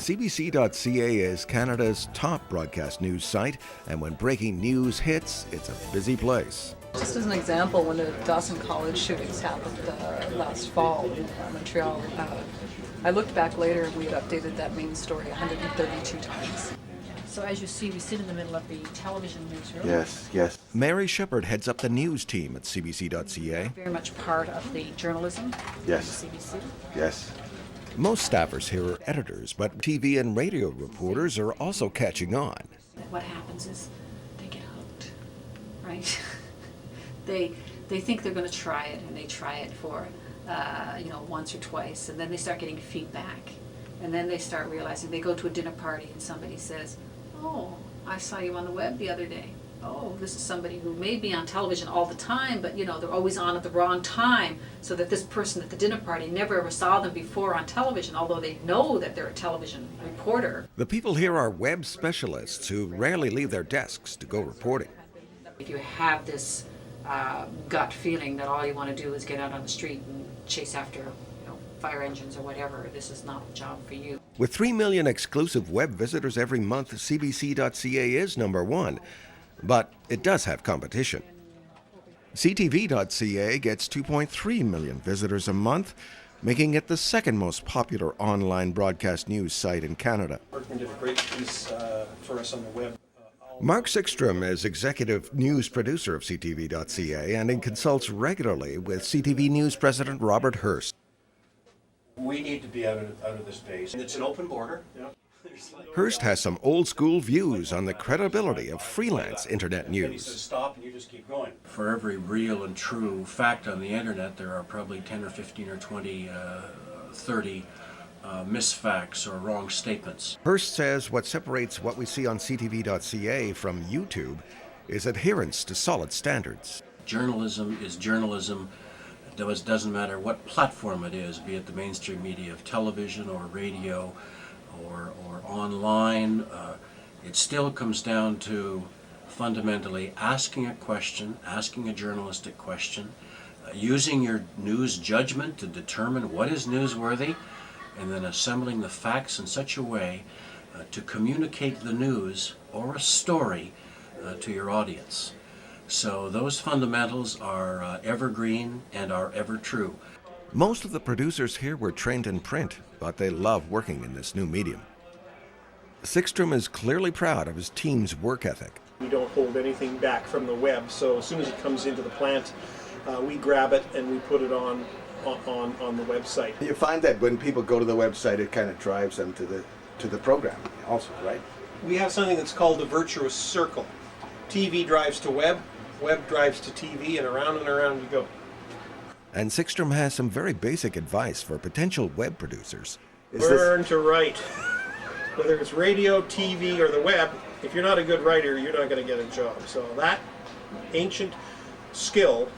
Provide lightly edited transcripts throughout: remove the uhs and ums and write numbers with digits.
cbc.ca is Canada's top broadcast news site, and when breaking news hits, it's a busy place. Just as an example, when the Dawson College shootings happened last fall in Montreal, I looked back later and we had updated that main story 132 times. So as you see, we sit in the middle of the television newsroom. Yes. Mary Shepard heads up the news team at cbc.ca. Very much part of the journalism Yes. of the CBC. Yes. Most staffers here are editors, but TV and radio reporters are also catching on. What happens is they get hooked, right? They think they're going to try it, and they try it for once or twice, and then they start getting feedback, and then they start realizing they go to a dinner party and somebody says, "Oh, I saw you on the web the other day." Oh, this is somebody who may be on television all the time, but they're always on at the wrong time, so that this person at the dinner party never ever saw them before on television, although they know that they're a television reporter. The people here are web specialists who rarely leave their desks to go reporting. If you have this gut feeling that all you want to do is get out on the street and chase after fire engines or whatever, this is not a job for you. With 3 million exclusive web visitors every month, cbc.ca is number one. But it does have competition. ctv.ca gets 2.3 million visitors a month, making it the second most popular online broadcast news site in Canada. Berkman did a great piece for us on the web. Mark Sickstrom is executive news producer of ctv.ca, and he consults regularly with CTV News President Robert Hurst. We need to be out of this base. It's an open border. Hurst has some old-school views on the credibility of freelance internet And he news. says stop and you just keep going. For every real and true fact on the internet, there are probably 10 or 15 or 20, 30 misfacts or wrong statements. Hurst says what separates what we see on ctv.ca from YouTube is adherence to solid standards. Journalism is journalism. It doesn't matter what platform it is, be it the mainstream media of television or radio or online. It still comes down to fundamentally asking a question, asking a journalistic question, using your news judgment to determine what is newsworthy, and then assembling the facts in such a way to communicate the news or a story to your audience. So those fundamentals are evergreen and are ever true. Most of the producers here were trained in print, but they love working in this new medium. Sickstrom is clearly proud of his team's work ethic. We don't hold anything back from the web, so as soon as it comes into the plant, we grab it and we put it on the website. You find that when people go to the website, it kind of drives them to the program also, right? We have something that's called the virtuous circle. TV drives to web, web drives to TV, and around you go. And Sickstrom has some very basic advice for potential web producers. Learn to write. Whether it's radio, TV, or the web, if you're not a good writer, you're not going to get a job. So that ancient skill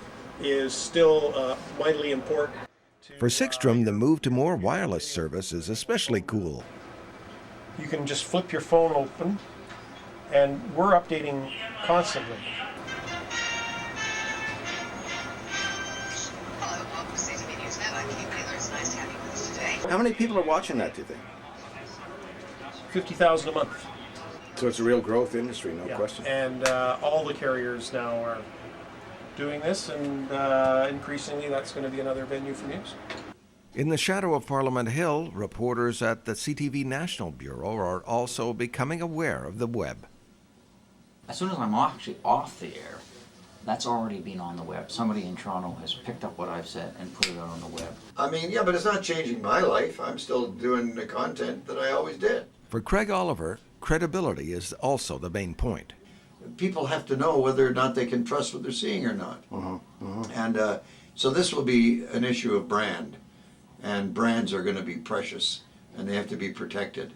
is still vitally important. For Sickstrom, the move to more wireless service is especially cool. You can just flip your phone open, and we're updating constantly. How many people are watching that, do you think? 50,000 a month. So it's a real growth industry, no Yeah. question. And all the carriers now are doing this, and increasingly that's going to be another venue for news. In the shadow of Parliament Hill, reporters at the CTV National Bureau are also becoming aware of the web. As soon as I'm actually off the air, that's already been on the web. Somebody in Toronto has picked up what I've said and put it out on the web. I mean, yeah, but it's not changing my life. I'm still doing the content that I always did. For Craig Oliver, credibility is also the main point. People have to know whether or not they can trust what they're seeing or not. And so this will be an issue of brand. And brands are going to be precious, and they have to be protected.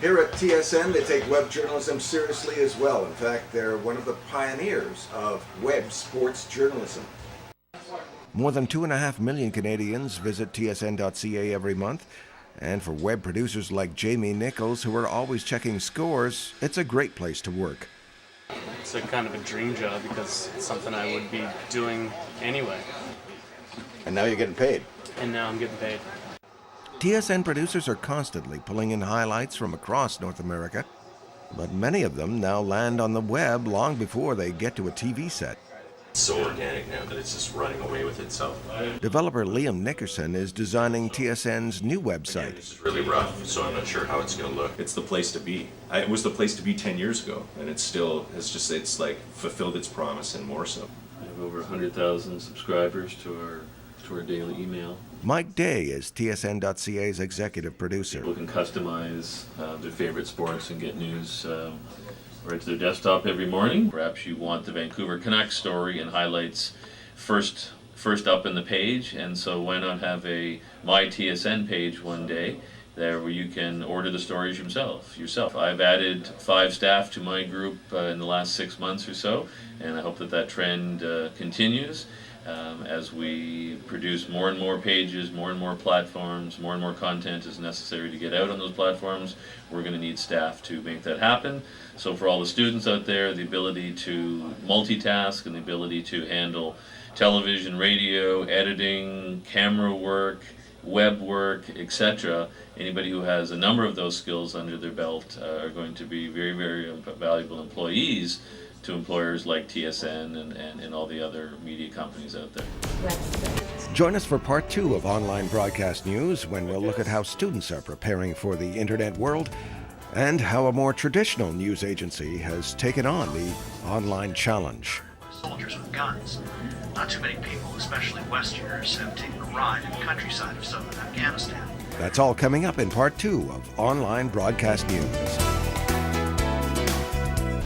Here at TSN, they take web journalism seriously as well. In fact, they're one of the pioneers of web sports journalism. More than 2.5 million Canadians visit tsn.ca every month. And for web producers like Jamie Nichols, who are always checking scores, it's a great place to work. It's a kind of a dream job because it's something I would be doing anyway. And now you're getting paid. And now I'm getting paid. TSN producers are constantly pulling in highlights from across North America, but many of them now land on the web long before they get to a TV set. It's so organic now that it's just running away with itself. Developer Liam Nickerson is designing TSN's new website. This is really rough, so I'm not sure how it's going to look. It's the place to be. It was the place to be 10 years ago, and it's like fulfilled its promise and more so. We have over 100,000 subscribers to our daily email. Mike Day is tsn.ca's executive producer. People can customize their favorite sports and get news right to their desktop every morning. Perhaps you want the Vancouver Canucks story and highlights first up in the page, and so why not have a My TSN page one day there where you can order the stories yourself. I've added 5 staff to my group in the last 6 months or so, and I hope that trend continues. As we produce more and more pages, more and more platforms, more and more content is necessary to get out on those platforms. We're going to need staff to make that happen. So for all the students out there, the ability to multitask and the ability to handle television, radio, editing, camera work, web work, etc. Anybody who has a number of those skills under their belt are going to be very, very valuable employees to employers like TSN and all the other media companies out there. Join us for part 2 of Online Broadcast News, when we'll look at how students are preparing for the internet world and how a more traditional news agency has taken on the online challenge. Soldiers with guns. Not too many people, especially Westerners, have taken a ride in the countryside of southern Afghanistan. That's all coming up in part 2 of Online Broadcast News.